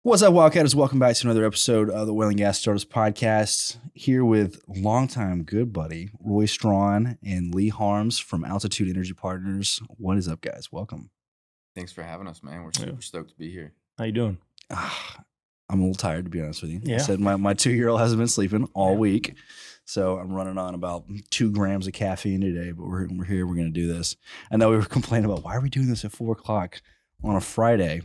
What's up, Wildcatters? Welcome back to another episode of the Oil Gas Startups podcast. Here with longtime good buddy Roye Strawn and Lee Harms from Altitude Energy Partners. What is up, guys? Welcome. Thanks for having us, man. We're super stoked to be here. How you doing? I'm a little tired, to be honest with you. Yeah. I said my 2-year-old hasn't been sleeping all week, so I'm running on about 2 grams of caffeine today. But we're here. We're going to do this. I know we were complaining about why are we doing this at 4 o'clock on a Friday.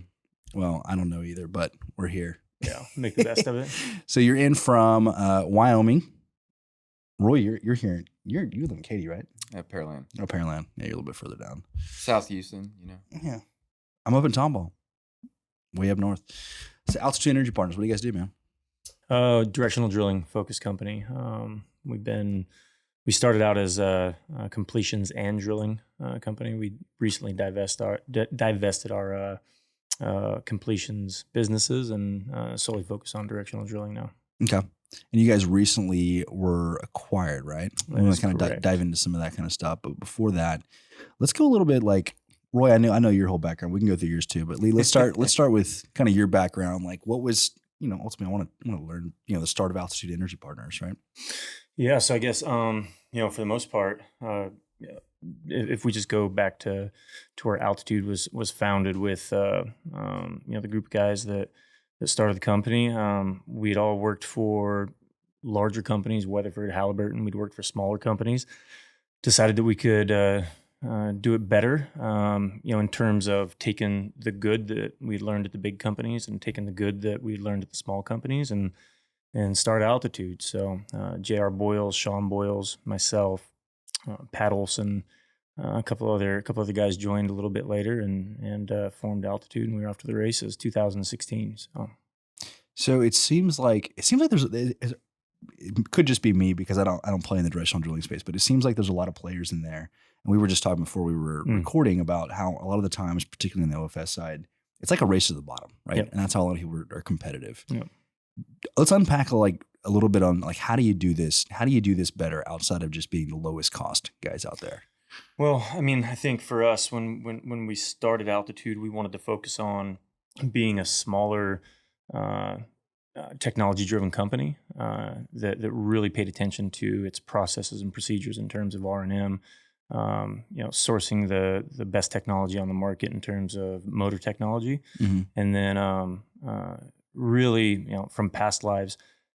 Well, I don't know either, but we're here. Yeah, make the best of it. So you're in from Wyoming. Roye, you're here. You live in Katy, right? At Pearland. Oh, Pearland. Yeah, you're a little bit further down. South Houston, Yeah. I'm up in Tomball, way up north. So Altitude Energy Partners, what do you guys do, man? Directional drilling focused company. We started out as a completions and drilling company. We recently divested our completions businesses and solely focus on directional drilling now. Okay. And you guys recently were acquired, right? We want to kind of dive into some of that kind of stuff. But before that, let's go a little bit like Roye. I know your whole background. We can go through yours too. But Lee, let's start with kind of your background. Like, what was ultimately I want to learn the start of Altitude Energy Partners, right? Yeah. So I guess for the most part, if we just go back to where Altitude was founded with the group of guys that started the company, we'd all worked for larger companies, Weatherford, Halliburton. We'd worked for smaller companies. Decided that we could do it better, in terms of taking the good that we learned at the big companies and taking the good that we learned at the small companies and start Altitude. So J.R. Boyles, Sean Boyles, myself, Pat Olson, a couple other guys joined a little bit later and formed Altitude, and we were off to the races 2016. So it seems like it could just be me because I don't play in the directional drilling space, but it seems like there's a lot of players in there. And we were just talking before we were recording about how a lot of the times, particularly on the OFS side, it's like a race to the bottom, right? Yep. And that's how a lot of people are competitive. Yep. Let's unpack a little bit on how do you do this? How do you do this better outside of just being the lowest cost guys out there? Well, I mean, I think for us, when we started Altitude, we wanted to focus on being a smaller, technology-driven company that really paid attention to its processes and procedures in terms of R&M, sourcing the best technology on the market in terms of motor technology, and then really, from past lives,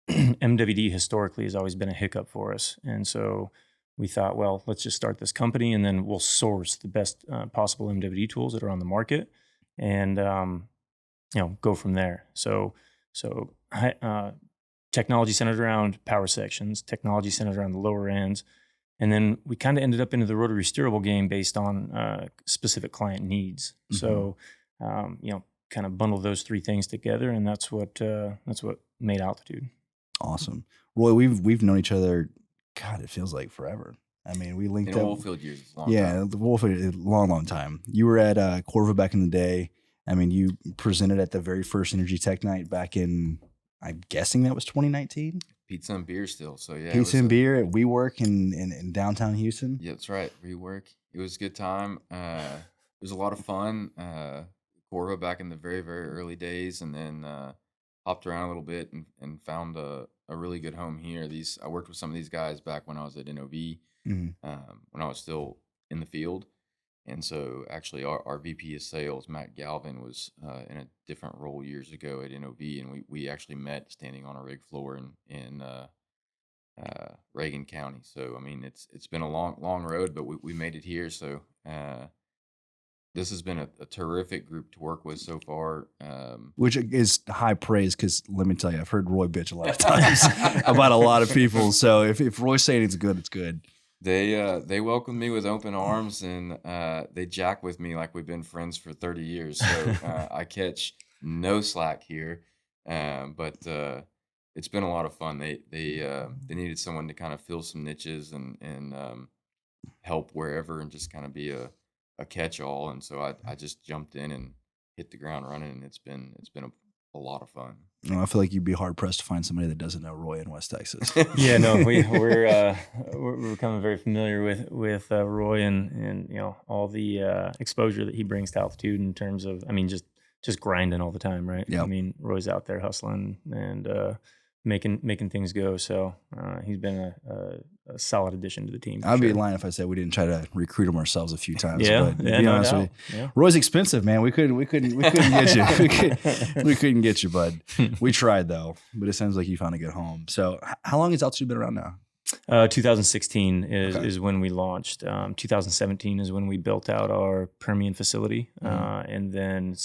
MWD historically has always been a hiccup for us, and so we thought, well, let's just start this company and then we'll source the best possible MWD tools that are on the market and, go from there. So technology centered around power sections, technology centered around the lower ends. And then we kind of ended up into the rotary steerable game based on specific client needs. So, kind of bundle those three things together. And that's what made Altitude. Awesome. Roye, we've known each other, God, it feels like forever. I mean, we linked up. Oilfield years, long time. The Oilfield, long time. You were at Corva back in the day. I mean, you presented at the very first Energy Tech Night back in, I'm guessing that was 2019. Pizza and beer still, so yeah. Pizza and beer at WeWork in downtown Houston. Yeah, that's right. WeWork. It was a good time. It was a lot of fun. Corva back in the very, very early days, and then hopped around a little bit and found a really good home here. I worked with some of these guys back when I was at NOV, when I was still in the field. And so actually our VP of sales, Matt Galvin, was in a different role years ago at NOV, and we actually met standing on a rig floor in Reagan County. So, I mean, it's been a long road, but we made it here. So this has been a terrific group to work with so far. Which is high praise because let me tell you, I've heard Roye bitch a lot of times about a lot of people. So if Roye's saying it's good, it's good. They welcomed me with open arms, and they jack with me like we've been friends for 30 years. So I catch no slack here, but it's been a lot of fun. They needed someone to kind of fill some niches and help wherever, and just kind of be a catch-all. And so I just jumped in and hit the ground running, and it's been a lot of fun. I feel like you'd be hard pressed to find somebody that doesn't know Roye in West Texas. Yeah, no, we're becoming very familiar with Roye and all the exposure that he brings to Altitude in terms of, I mean, just just grinding all the time, right? Yep. I mean, Roy's out there hustling and making things go. So he's been a solid addition to the team. I'd be lying if I said we didn't try to recruit him ourselves a few times. Yeah, but to be honest with you, Roy's expensive, man. We couldn't get you. We couldn't get you, bud. We tried though, but it sounds like you found a good home. So how long has Altitude been around now? 2016 is when we launched. 2017 is when we built out our Permian facility, and then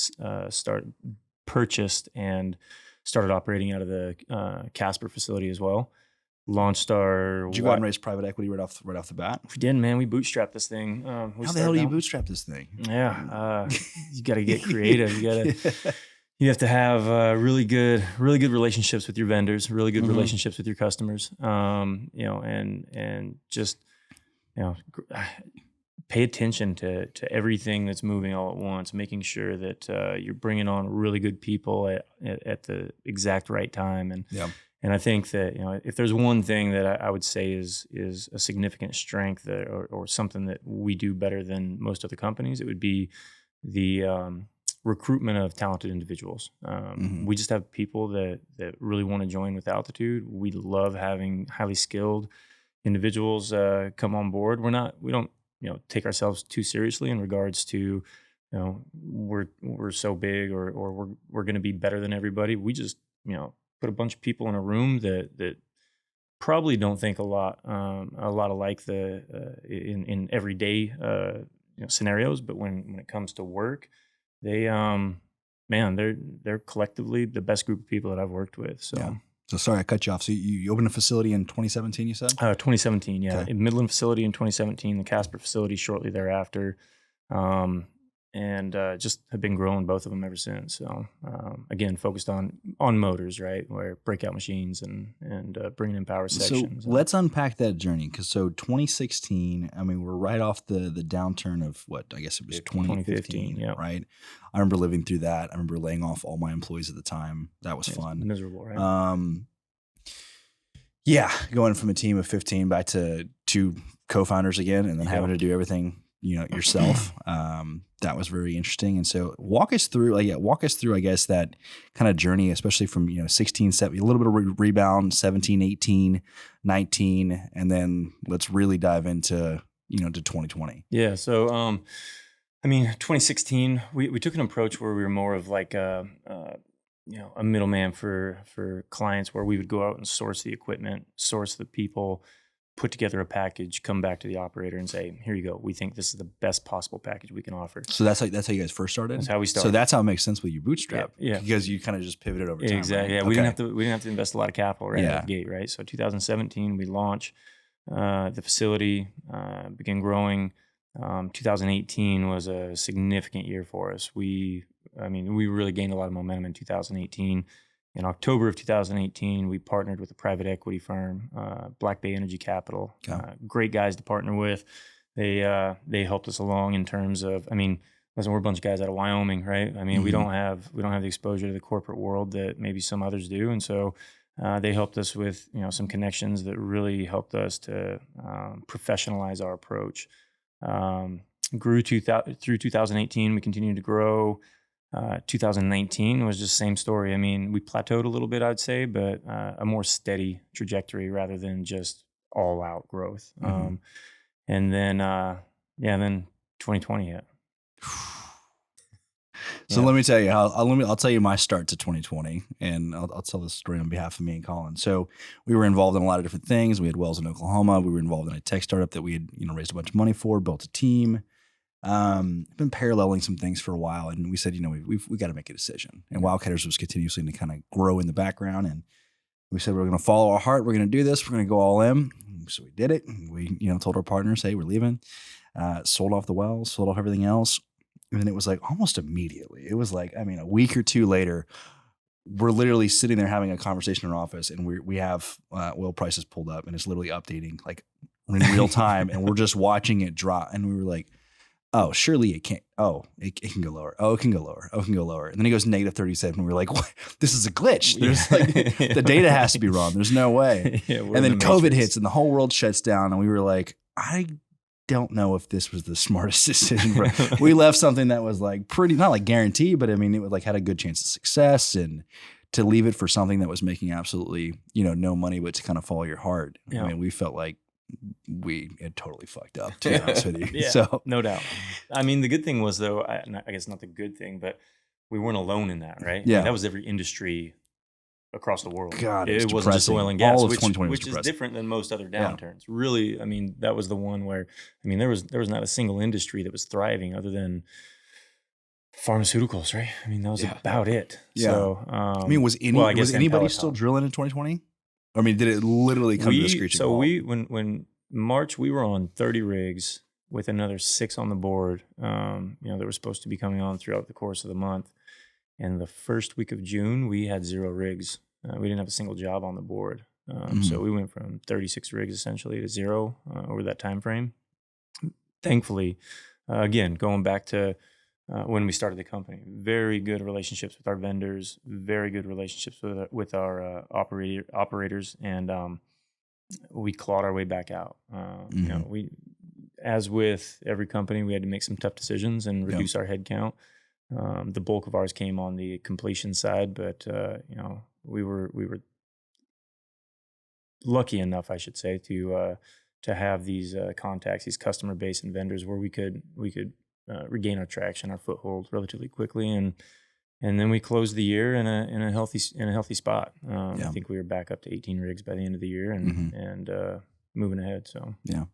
purchased and started operating out of the Casper facility as well. Launched our. Did you go out and raise private equity right off the bat? We did, man. We bootstrapped this thing. How the hell do you bootstrap this thing? Yeah, you got to get creative. You have to have really good relationships with your vendors, really good relationships with your customers. And just pay attention to everything that's moving all at once, making sure that you're bringing on really good people at the exact right time. And I think that if there's one thing that I would say is a significant strength or something that we do better than most other companies, it would be the recruitment of talented individuals. We just have people that really want to join with Altitude. We love having highly skilled individuals come on board. We don't take ourselves too seriously in regards to we're so big or we're going to be better than everybody. We just put a bunch of people in a room that probably don't think a lot alike in everyday scenarios, but when it comes to work, they're collectively the best group of people that I've worked with. So. Yeah. So sorry, I cut you off. So you opened a facility in 2017, you said? 2017, yeah. Okay. Midland facility in 2017, the Casper facility shortly thereafter. And just have been growing both of them ever since. So again, focused on motors, right, where breakout machines and bringing in power sections. So let's unpack that journey, because 2016, I mean, we're right off the downturn of what I guess it was 2015, yeah. Right? I remember living through that. I remember laying off all my employees at the time. That was fun. Miserable, right? Yeah, going from a team of 15 back to 2 co-founders again, and then having to do everything yourself. That was very interesting. And so walk us through, I guess, that kind of journey, especially from, 16, 17, a little bit of rebound, 17, 18, 19, and then let's really dive into, to 2020. Yeah. So, 2016, we took an approach where we were more of like a middleman for clients, where we would go out and source the equipment, source the people, put together a package, come back to the operator and say, here you go. We think this is the best possible package we can offer. So that's how you guys first started? That's how we started. So that's how it makes sense with you bootstrap. Yeah. Because you kind of just pivoted over time. Exactly. Right? Yeah. Okay. We didn't have to invest a lot of capital right out of the gate, right? So 2017, we launched the facility, began growing. 2018 was a significant year for us. We really gained a lot of momentum in 2018. In October of 2018, we partnered with a private equity firm, Black Bay Energy Capital. Okay. Great guys to partner with. They helped us along in terms of, listen, we're a bunch of guys out of Wyoming, right? We don't have the exposure to the corporate world that maybe some others do, and so they helped us with some connections that really helped us to professionalize our approach. Grew through 2018. We continued to grow. 2019 was just same story. We plateaued a little bit, I'd say, but a more steady trajectory rather than just all out growth. And then 2020 hit. So let me tell you I'll tell you my start to 2020, and I'll tell this story on behalf of me and Colin. So we were involved in a lot of different things. We had wells in Oklahoma. We were involved in a tech startup that we had, raised a bunch of money for, built a team. Been paralleling some things for a while, and we said, we got to make a decision. And Wildcatters was continuously to kind of grow in the background, and we said we're going to follow our heart. We're going to do this. We're going to go all in. So we did it. We told our partners, hey, we're leaving. Sold off the wells, sold off everything else, and then it was like almost immediately. It was like a week or two later, we're literally sitting there having a conversation in our office, and we have oil prices pulled up, and it's literally updating like in real time, and we're just watching it drop, and we were like, oh, surely it can't. Oh, it can go lower. Oh, it can go lower. Oh, it can go lower. And then it goes negative 37. And we're like, what? This is a glitch. There's the data has to be wrong. The's no way. And then COVID hits and the whole world shuts down. And we were like, I don't know if this was the smartest decision. We left something that was like pretty, not like guaranteed, but I mean, it was like had a good chance of success, and to leave it for something that was making absolutely, no money, but to kind of follow your heart. Yeah. I mean, we felt like we had totally fucked up, to be honest with you. Yeah, so no doubt. I mean, the good thing was, though, I guess not the good thing, but we weren't alone in that, right? Yeah. I mean, that was every industry across the world. God, it wasn't just oil and gas, All of which 2020 was is depressing. different than most other downturns. Really, I mean, that was the one where, I mean, there was not a single industry that was thriving other than pharmaceuticals, right? I mean, that was about it. Yeah. So, I mean, was anybody still drilling in 2020? I mean, did it literally come to a screeching halt? When March, we were on 30 rigs with another 6 on the board, that were supposed to be coming on throughout the course of the month. And the first week of June, we had 0 rigs. We didn't have a single job on the board. So we went from 36 rigs essentially to 0 over that time frame. Thankfully, again, going back to when we started the company, very good relationships with our vendors, very good relationships with our operators, and we clawed our way back out. We, as with every company, we had to make some tough decisions and reduce our head count. The bulk of ours came on the completion side, but we were lucky enough, I should say, to have these contacts, these customer base and vendors where we could regain our traction, our foothold relatively quickly, and then we closed the year in a healthy spot. I think we were back up to 18 rigs by the end of the year, and moving ahead. So yeah,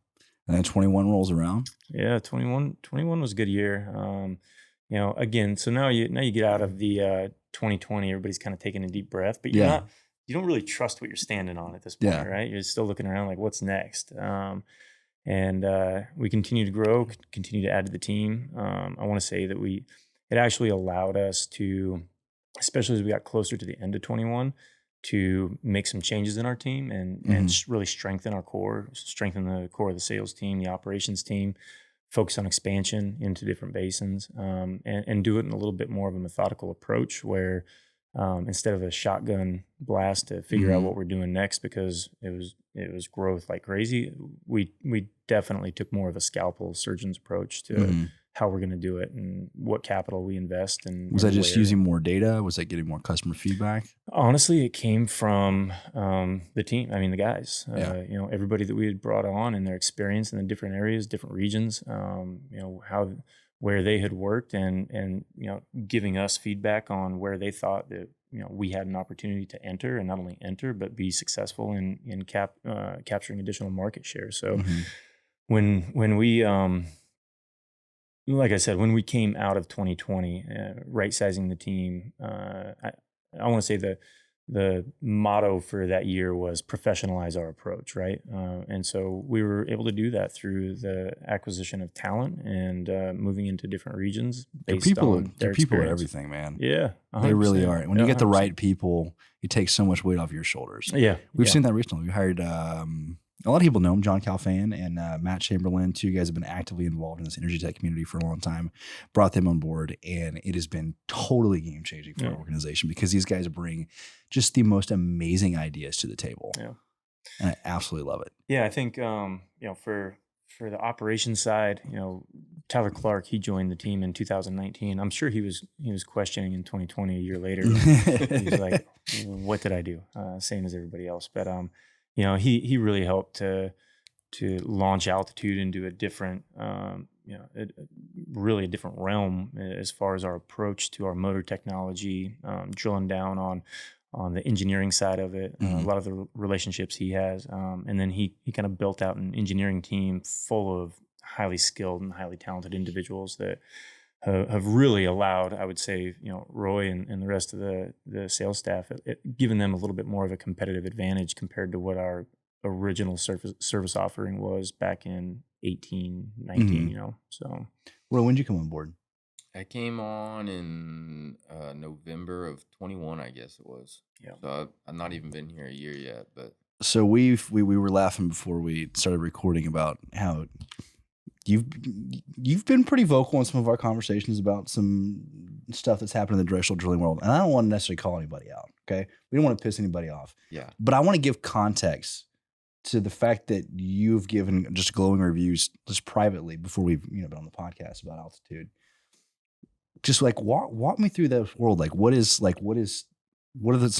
and then 21 rolls around. Yeah, 21 was a good year. Again, so now you get out of the 2020, everybody's kind of taking a deep breath, but you don't really trust what you're standing on at this point, right? You're still looking around like, what's next? And we continue to grow, continue to add to the team. I want to say that it actually allowed us to, especially as we got closer to the end of 21, to make some changes in our team and really strengthen the core of the sales team, the operations team, focus on expansion into different basins, and do it in a little bit more of a methodical approach where instead of a shotgun blast to figure out what we're doing next, because it was growth like crazy, we definitely took more of a scalpel surgeon's approach to how we're going to do it and what capital we invest. And was that just using more data? Was that getting more customer feedback? Honestly, it came from the team. I mean, the guys, everybody that we had brought on and their experience in the different areas, different regions, where they had worked and giving us feedback on where they thought that, we had an opportunity to enter, and not only enter, but be successful in capturing additional market share. So when we, like I said, when we came out of 2020, right-sizing the team, I want to say the motto for that year was professionalize our approach, right? And so we were able to do that through the acquisition of talent and moving into different regions based on their people are experience. everything, man. Yeah, 100%. They really are. When you get the right people, it takes so much weight off your shoulders. Yeah, we've seen that recently. We hired a lot of people know him, John Calfan and Matt Chamberlain. 2 guys have been actively involved in this energy tech community for a long time. Brought them on board, and it has been totally game changing for our organization because these guys bring just the most amazing ideas to the table. Yeah, and I absolutely love it. Yeah, I think for the operations side, Tyler Clark, he joined the team in 2019. I'm sure he was questioning in 2020, a year later. He was like, "What did I do?" Same as everybody else, but he really helped to launch Altitude into a different, really a different realm as far as our approach to our motor technology, drilling down on the engineering side of it, a lot of the relationships he has, and then he kind of built out an engineering team full of highly skilled and highly talented individuals that have really allowed, I would say, Roye and the rest of the sales staff, given them a little bit more of a competitive advantage compared to what our original service offering was back in 18, 19, So, Roye, when did you come on board? I came on in November of 21, I guess it was. Yeah. So I've not even been here a year yet, but. So we were laughing before we started recording about how you've been pretty vocal in some of our conversations about some stuff that's happened in the directional drilling world. And I don't want to necessarily call anybody out, okay? We don't want to piss anybody off. Yeah. But I want to give context to the fact that you've given just glowing reviews just privately before we've been on the podcast about altitude. Just like walk me through that world. Like what are some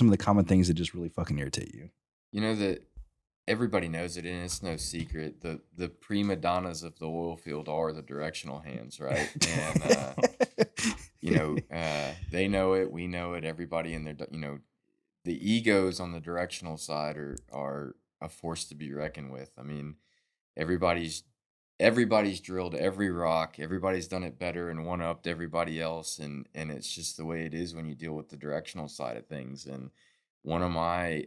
of the common things that just really fucking irritate you? That everybody knows it, and it's no secret. The prima donnas of the oil field are the directional hands, right? And they know it, we know it. Everybody in there, the egos on the directional side are a force to be reckoned with. I mean, everybody's drilled every rock. Everybody's done it better and one-upped everybody else, and it's just the way it is when you deal with the directional side of things. And one of my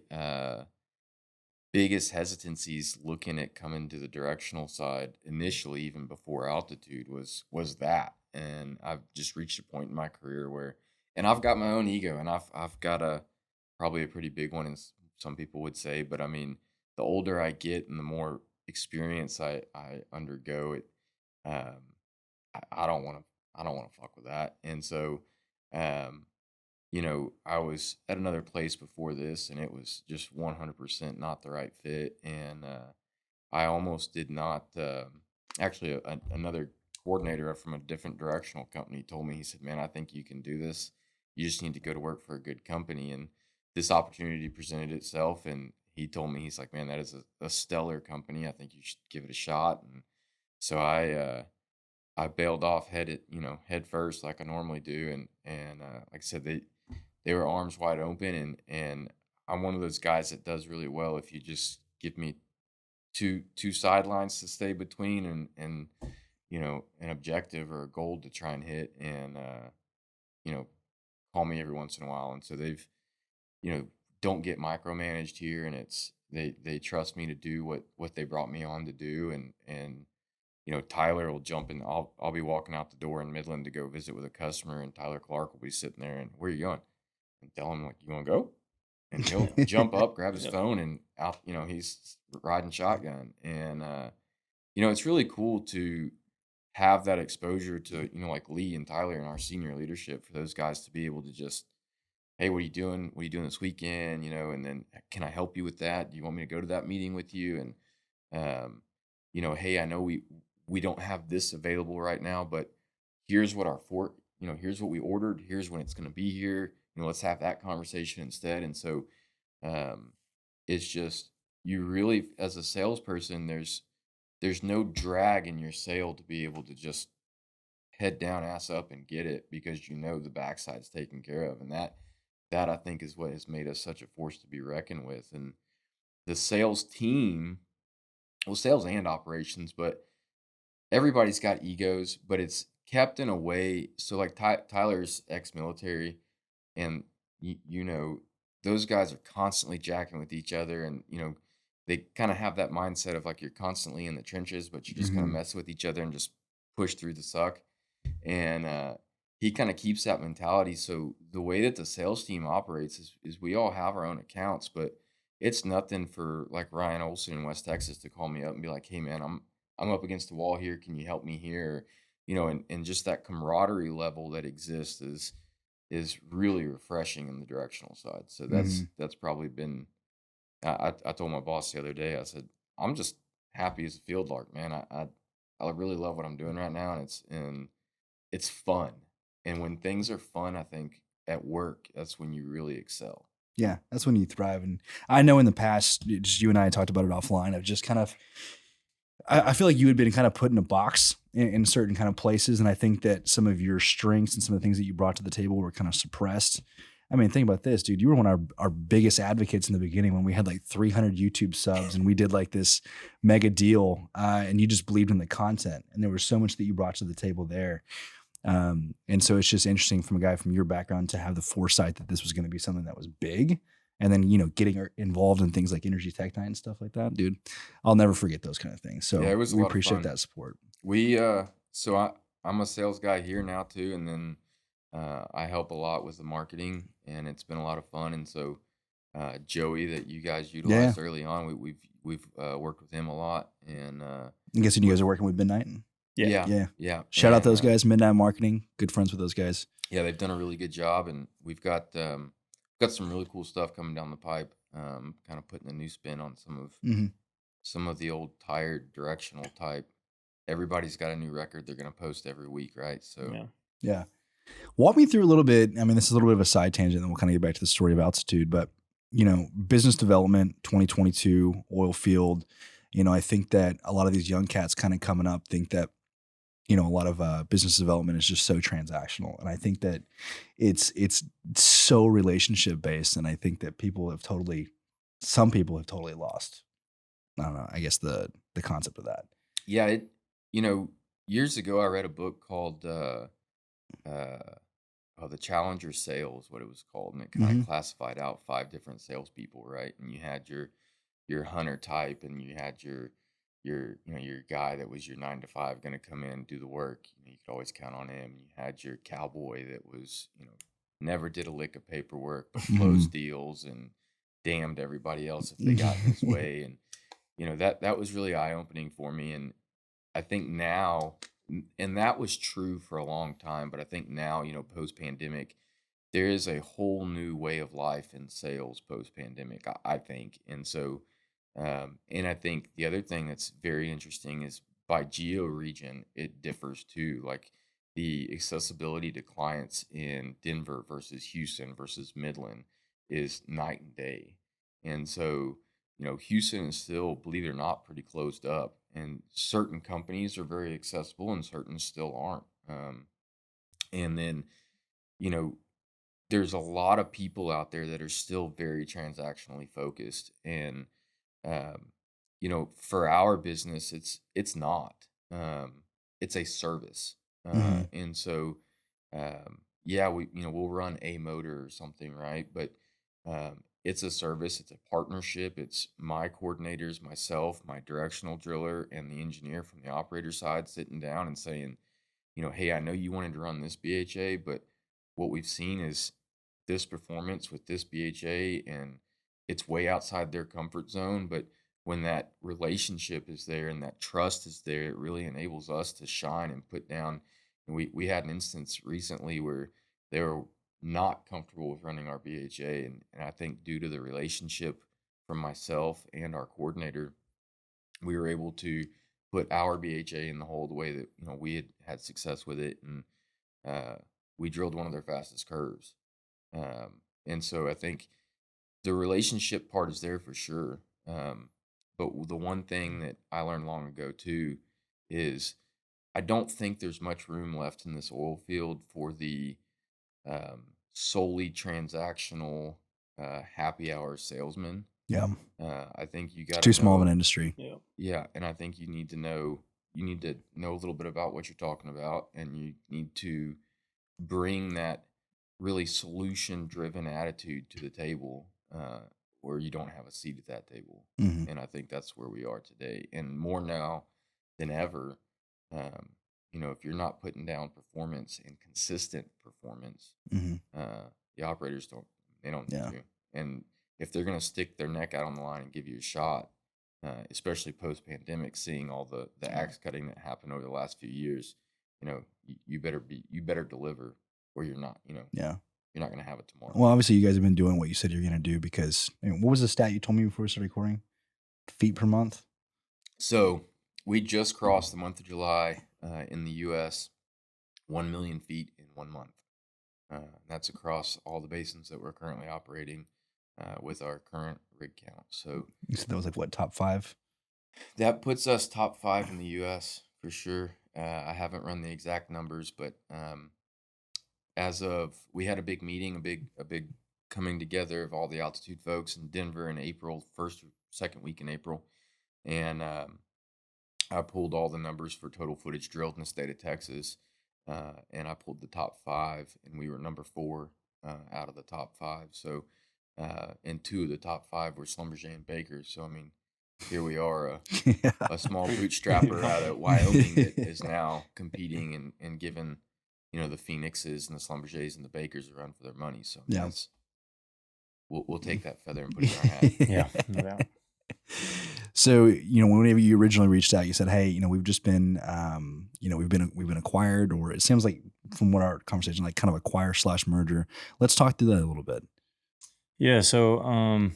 biggest hesitancies looking at coming to the directional side initially, even before altitude, was that. And I've just reached a point in my career where, and I've got my own ego, and I've got probably a pretty big one, as some people would say. But I mean, the older I get and the more experience I undergo, it I don't want to fuck with that. And so I was at another place before this, and it was just 100% not the right fit. And I almost did not. Actually, another coordinator from a different directional company told me, he said, "Man, I think you can do this. You just need to go to work for a good company." And this opportunity presented itself, and he told me, he's like, "Man, that is a stellar company. I think you should give it a shot." And so I bailed off head first, like I normally do. And like I said, they were arms wide open, and I'm one of those guys that does really well if you just give me two sidelines to stay between, and an objective or a goal to try and hit, and call me every once in a while. And so they've don't get micromanaged here, and it's they trust me to do what they brought me on to do. And Tyler will jump in. I'll be walking out the door in Midland to go visit with a customer, and Tyler Clark will be sitting there, and, "Where are you going?" And tell him, like, "You want to go?" And he'll jump up, grab his phone, and out. He's riding shotgun. And it's really cool to have that exposure to like Lee and Tyler and our senior leadership, for those guys to be able to just, "Hey, what are you doing? What are you doing this weekend?" And then, "Can I help you with that? Do you want me to go to that meeting with you?" And "Hey, I know we don't have this available right now, but here's what here's what we ordered. Here's when it's going to be here. Let's have that conversation instead." And so it's just, you really, as a salesperson, there's no drag in your sale to be able to just head down, ass up, and get it, because the backside's taken care of. And that I think is what has made us such a force to be reckoned with. And the sales team, well, sales and operations, but everybody's got egos, but it's kept in a way. So like Tyler's ex-military, and those guys are constantly jacking with each other, and they kind of have that mindset of like, you're constantly in the trenches, but you just kind of mess with each other and just push through the suck. And he kind of keeps that mentality. So the way that the sales team operates is we all have our own accounts, but it's nothing for like Ryan Olson in West Texas to call me up and be like, "Hey man, I'm up against the wall here. Can you help me here?" And just that camaraderie level that exists is really refreshing in the directional side. So that's probably been. I told my boss the other day, I said, "I'm just happy as a field lark, man. I really love what I'm doing right now, and it's fun. And when things are fun, I think at work, that's when you really excel." Yeah, that's when you thrive. And I know in the past, just you and I talked about it offline, of just kind of, I feel like you had been kind of put in a box in certain kind of places. And I think that some of your strengths and some of the things that you brought to the table were kind of suppressed. I mean, think about this, dude. You were one of our biggest advocates in the beginning when we had like 300 YouTube subs and we did like this mega deal, and you just believed in the content. And there was so much that you brought to the table there. And so it's just interesting from a guy from your background to have the foresight that this was going to be something that was big. And then, getting involved in things like Energy Tech Night and stuff like that, dude, I'll never forget those kind of things. So Yeah, it was a we lot of appreciate fun. that support. I'm a sales guy here now too. And then I help a lot with the marketing, and it's been a lot of fun. And so Joey, that you guys utilized early on, we've worked with him a lot. And I'm guessing you guys are working with Midnight. yeah. Shout out those guys, Midnight Marketing. Good friends with those guys. Yeah, they've done a really good job, and we've got some really cool stuff coming down the pipe. Kind of putting a new spin on some of some of the old tired directional type, everybody's got a new record they're going to post every week, right? So Yeah. Walk me through a little bit. I mean, this is a little bit of a side tangent, and we'll kind of get back to the story of altitude. But business development, 2022, oil field. I think that a lot of these young cats kind of coming up think that a lot of business development is just so transactional, and I think that it's so relationship based, and I think that some people have totally lost. I don't know. I guess the concept of that. yeah, years ago I read a book called the Challenger Sales, what it was called, and it kind of classified out 5 different salespeople, right? And you had your hunter type, and you had your guy that was your 9 to 5 going to come in and do the work. You could always count on him. You had your cowboy that was never did a lick of paperwork but closed deals and damned everybody else if they got in his way. And that was really eye opening for me. And I think now, and that was true for a long time, but I think now, post pandemic, there is a whole new way of life in sales post pandemic, I think. And so, and I think the other thing that's very interesting is by geo region, it differs too. Like the accessibility to clients in Denver versus Houston versus Midland is night and day. And so, Houston is still, believe it or not, pretty closed up, and certain companies are very accessible and certain still aren't. And then, you know, there's a lot of people out there that are still very transactionally focused. And, um, for our business, it's not. It's a service. And so, yeah, we'll run a motor or something, right? But it's a service, it's a partnership. It's my coordinators, myself, my directional driller, and the engineer from the operator side sitting down and saying, hey, I know you wanted to run this BHA, but what we've seen is this performance with this BHA, and it's way outside their comfort zone. But when that relationship is there and that trust is there, it really enables us to shine and put down. And we had an instance recently where they were not comfortable with running our BHA. And I think due to the relationship from myself and our coordinator, we were able to put our BHA in the hole the way that we had success with it, and we drilled one of their fastest curves. And so I think the relationship part is there for sure. But the one thing that I learned long ago too is I don't think there's much room left in this oil field for the solely transactional happy hour salesman. Yeah. I think you got too small of an industry. Yeah, and I think you need to know a little bit about what you're talking about, and you need to bring that really solution driven attitude to the table, where you don't have a seat at that table. And I think that's where we are today, and more now than ever. If you're not putting down performance and consistent performance, the operators don't need to. And if they're going to stick their neck out on the line and give you a shot, especially post pandemic, seeing all the axe cutting that happened over the last few years, you better deliver, or you're not. You're not going to have it tomorrow. Well, obviously, you guys have been doing what you said you're going to do, because what was the stat you told me before we started recording? Feet per month. So we just crossed the month of July in the U.S. 1 million feet in 1 month. That's across all the basins that we're currently operating with our current rig count. So you said that was like what, top 5? That puts us top 5 in the U.S. for sure. I haven't run the exact numbers, but as of, we had a big meeting, a big coming together of all the altitude folks in Denver in April, first or second week in April, and I pulled all the numbers for total footage drilled in the state of Texas, and I pulled the top 5, and we were number 4 out of the top 5. So, and 2 of the top 5 were Schlumberger and Baker. So, I mean, here we are, a small bootstrapper out of Wyoming that is now competing and giving, the Phoenixes and the Schlumbergers and the Bakers a run for their money. So, we'll take that feather and put it in our hat. Yeah, no doubt. So, whenever you originally reached out, you said, "Hey, we've just been, we've been acquired," or it seems like from what our conversation, like kind of acquire/merger. Let's talk through that a little bit. Yeah. So,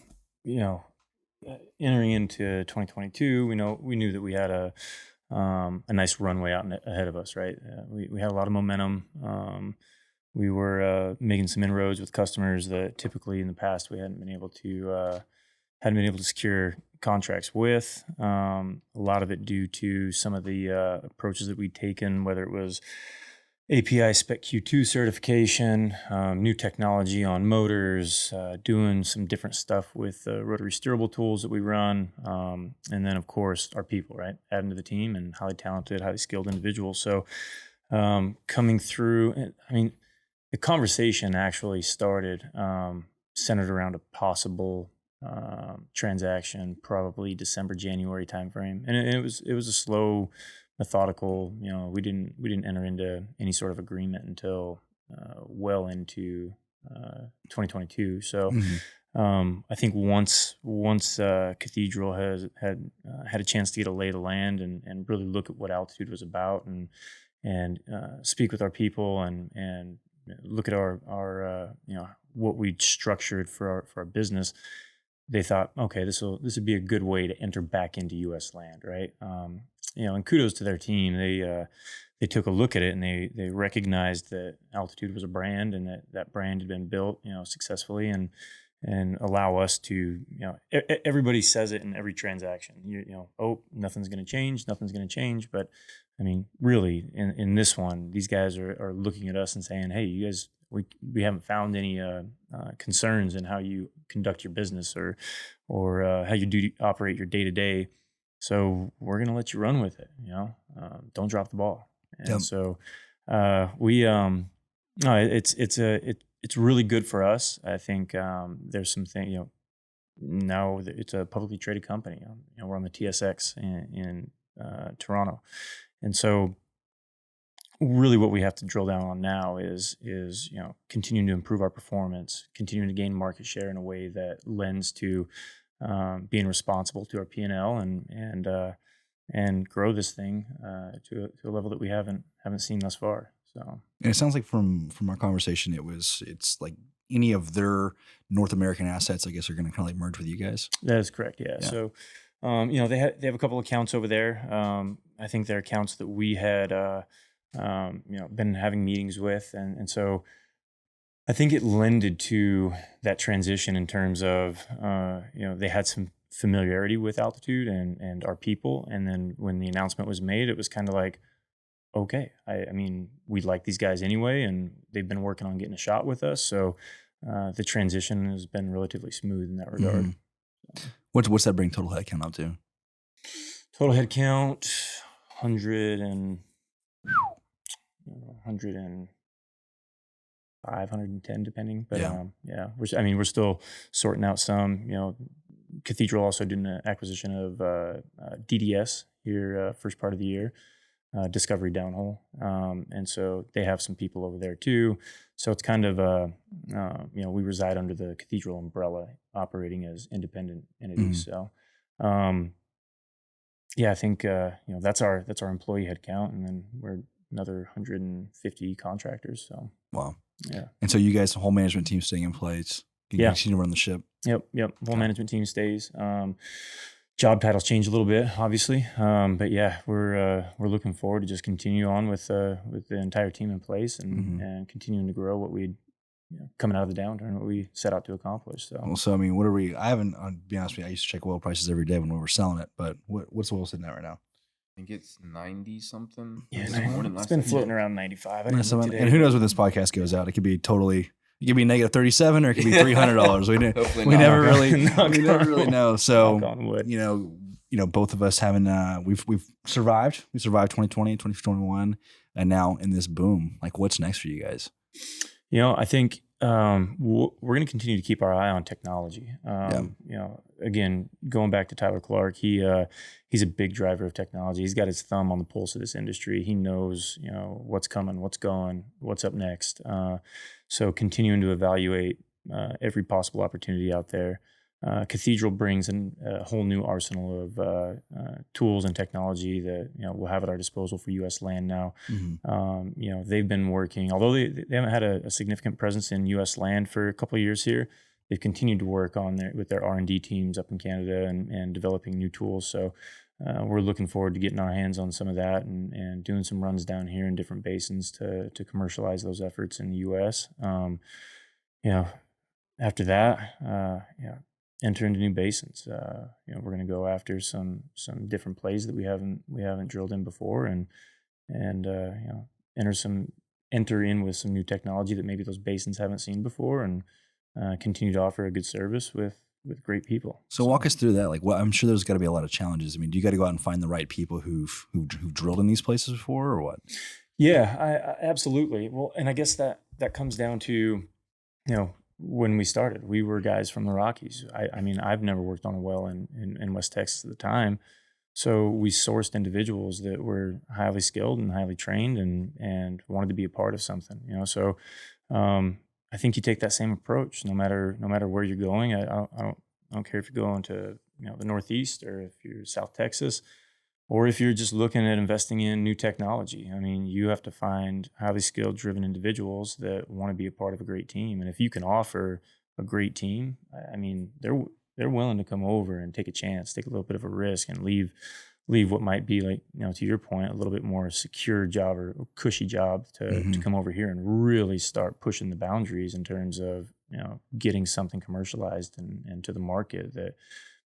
entering into 2022, we knew that we had a nice runway out ahead of us, right? We had a lot of momentum. We were making some inroads with customers that typically in the past we hadn't been able to secure contracts with. A lot of it due to some of the approaches that we'd taken, whether it was API Spec Q2 certification, new technology on motors, doing some different stuff with rotary steerable tools that we run, and then of course our people, right? Adding to the team and highly talented, highly skilled individuals. So coming through, I mean, the conversation actually started centered around a possible transaction, probably December, January timeframe, and it was a slow, methodical. We didn't enter into any sort of agreement until well into 2022. So I think once Cathedral had a chance to get a lay of the land and really look at what Altitude was about and speak with our people and look at our what we'd structured for our business, they thought, okay, this would be a good way to enter back into U.S. land, right? And kudos to their team. They took a look at it and they recognized that Altitude was a brand and that brand had been built, successfully and allow us to, everybody says it in every transaction. Nothing's going to change. But I mean, really, in this one, these guys are looking at us and saying, hey, you guys, we haven't found any concerns in how you conduct your business or how you operate your day to day. So we're going to let you run with it. Don't drop the ball. And so it's really good for us. I think there's some thing, now it's a publicly traded company. We're on the TSX in Toronto. And so really what we have to drill down on now is continuing to improve our performance, continuing to gain market share in a way that lends to being responsible to our P&L and grow this thing to a level that we haven't seen thus far. So, and it sounds like from our conversation, it's like any of their North American assets, I guess, are going to kind of like merge with you guys. That is correct. Yeah. So, they have a couple accounts over there. I think they're accounts that we had, been having meetings with, and so I think it lended to that transition in terms of, they had some familiarity with Altitude and our people, and then when the announcement was made, it was kind of like, okay, I mean, we like these guys anyway, and they've been working on getting a shot with us, so the transition has been relatively smooth in that regard. Mm-hmm. What's that bring total headcount up to? Total headcount, 110 depending, but we're still sorting out some. Cathedral also doing an acquisition of DDS here first part of the year, Discovery Downhole, and so they have some people over there too. So it's kind of we reside under the Cathedral umbrella, operating as independent entities. Mm-hmm. So I think that's our employee headcount, and then we're another 150 contractors. So wow. Yeah. And so you guys, the whole management team staying in place. You continue to run the ship. Yep. Whole management team stays. Job titles change a little bit, obviously. But yeah, we're looking forward to just continue on with the entire team in place and continuing to grow what we coming out of the downturn, what we set out to accomplish. So I mean, I haven't, I'll be honest with you, I used to check oil prices every day when we were selling it, but what's oil sitting at right now? I think it's 90 something. Yeah, it's been floating around 95. And who knows when this podcast goes out? It could be negative 37, or it could be $300. We never really know. So both of us having we've survived. We survived 2020, 2021, and now in this boom. Like, what's next for you guys? I think we're going to continue to keep our eye on technology. Again, going back to Tyler Clark, he's a big driver of technology. He's got his thumb on the pulse of this industry. He knows, what's coming, what's going, what's up next. So continuing to evaluate every possible opportunity out there. Cathedral brings in a whole new arsenal of tools and technology that we'll have at our disposal for U.S. land now. Mm-hmm. They've been working, although they haven't had a significant presence in U.S. land for a couple of years here. they've continued to work on with their R&D teams up in Canada and developing new tools. So we're looking forward to getting our hands on some of that and doing some runs down here in different basins to commercialize those efforts in the U.S. After that, enter into new basins. We're going to go after some different plays that we haven't drilled in before, and enter in with some new technology that maybe those basins haven't seen before, and continue to offer a good service with great people. So walk us through that. Like, I'm sure there's got to be a lot of challenges. I mean, do you got to go out and find the right people who've drilled in these places before, or what? Yeah, I absolutely. Well, and I guess that comes down to, when we started, we were guys from the Rockies. I mean, I've never worked on a well in West Texas at the time. So we sourced individuals that were highly skilled and highly trained and wanted to be a part of something, So I think you take that same approach no matter where you're going. I don't care if you're going to the Northeast, or if you're South Texas, or if you're just looking at investing in new technology. I mean, you have to find highly skilled, driven individuals that want to be a part of a great team. And if you can offer a great team, I mean, they're willing to come over and take a chance, take a little bit of a risk, and leave what might be, like, to your point, a little bit more secure job or cushy job to come over here and really start pushing the boundaries in terms of, getting something commercialized and to the market that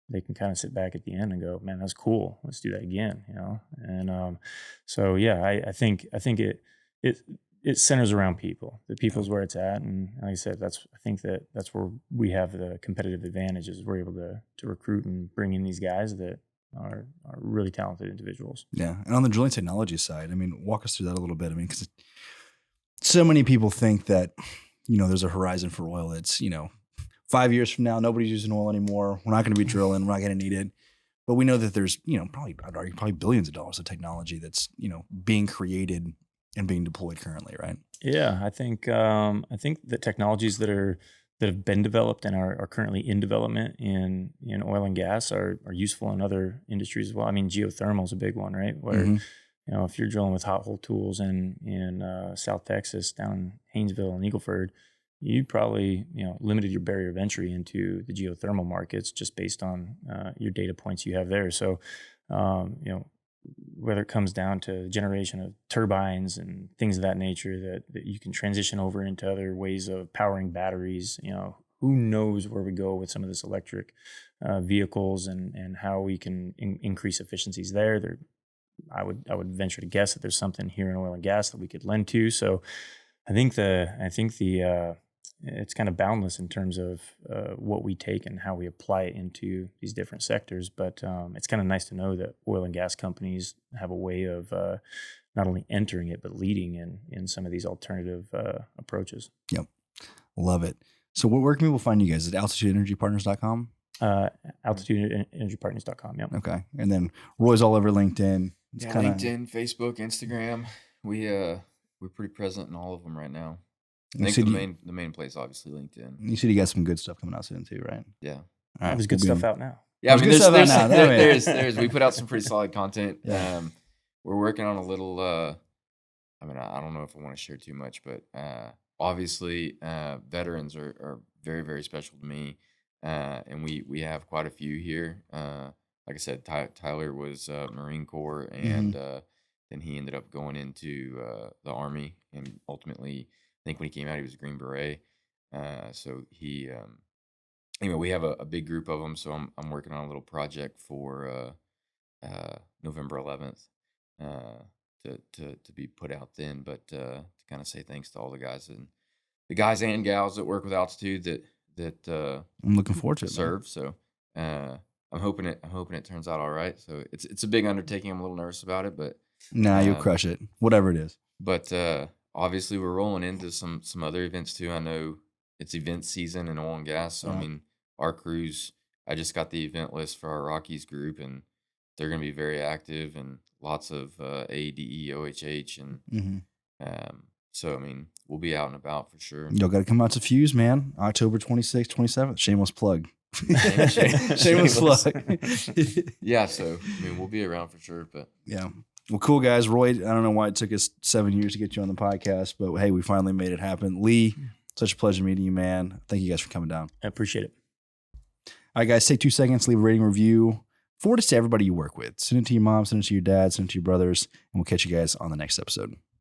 they can kind of sit back at the end and go, man, that's cool. Let's do that again, And so, yeah, I think it centers around people. The people's where it's at, and like I said, I think that's where we have the competitive advantages. We're able to recruit and bring in these guys that are really talented individuals. Yeah, and on the drilling technology side, I mean, walk us through that a little bit. I mean, because so many people think that there's a horizon for oil that's 5 years from now, nobody's using oil anymore. We're not going to be drilling. We're not going to need it. But we know that there's, probably billions of dollars of technology that's, being created and being deployed currently, right? Yeah, I think the technologies that have been developed and are currently in development in oil and gas are useful in other industries as well. I mean, geothermal is a big one, right? Where if you're drilling with hot hole tools in South Texas, down in Haynesville and Eagle Ford, you probably limited your barrier of entry into the geothermal markets just based on your data points you have there. So whether it comes down to generation of turbines and things of that nature that you can transition over into other ways of powering batteries, who knows where we go with some of this electric vehicles and how we can increase efficiencies there. I would venture to guess that there's something here in oil and gas that we could lend to. So I think it's kind of boundless in terms of what we take and how we apply it into these different sectors. But it's kind of nice to know that oil and gas companies have a way of not only entering it, but leading in some of these alternative approaches. Yep. Love it. So where can people find you guys? Is it altitudeenergypartners.com? Altitudeenergypartners.com. Yep. Okay. And then Roy's all over LinkedIn. LinkedIn, Facebook, Instagram. We're pretty present in all of them right now. I think the main place, obviously, LinkedIn. You said you got some good stuff coming out soon too, right? Yeah. All right. There's good stuff out now. Yeah, I mean, there's we put out some pretty solid content. Yeah. We're working on a little. I don't know if I want to share too much, but obviously, veterans are very, very special to me, and we have quite a few here. Like I said, Tyler was Marine Corps, and then he ended up going into the Army, and ultimately, I think when he came out, he was a Green Beret. So he, anyway, we have a big group of them. So I'm working on a little project for November 11th to be put out then. But to kind of say thanks to all the guys and gals that work with Altitude that I'm looking forward to it, serve. Man. So I'm hoping it turns out all right. So it's a big undertaking. I'm a little nervous about it, but you'll crush it, whatever it is. But obviously, we're rolling into some other events too. I know it's event season in oil and gas. So, I mean, our crews, I just got the event list for our Rockies group, and they're going to be very active and lots of ADE, OHH. And so, I mean, we'll be out and about for sure. Y'all got to come out to Fuse, man. October 26th, 27th. Shameless plug. Shameless plug. Yeah, so, I mean, we'll be around for sure. But yeah. Well, cool, guys. Roye, I don't know why it took us 7 years to get you on the podcast, but hey, we finally made it happen. Lee, Such a pleasure meeting you, man. Thank you guys for coming down. I appreciate it. All right, guys, take 2 seconds, leave a rating review. Forward it to everybody you work with. Send it to your mom, send it to your dad, send it to your brothers, and we'll catch you guys on the next episode.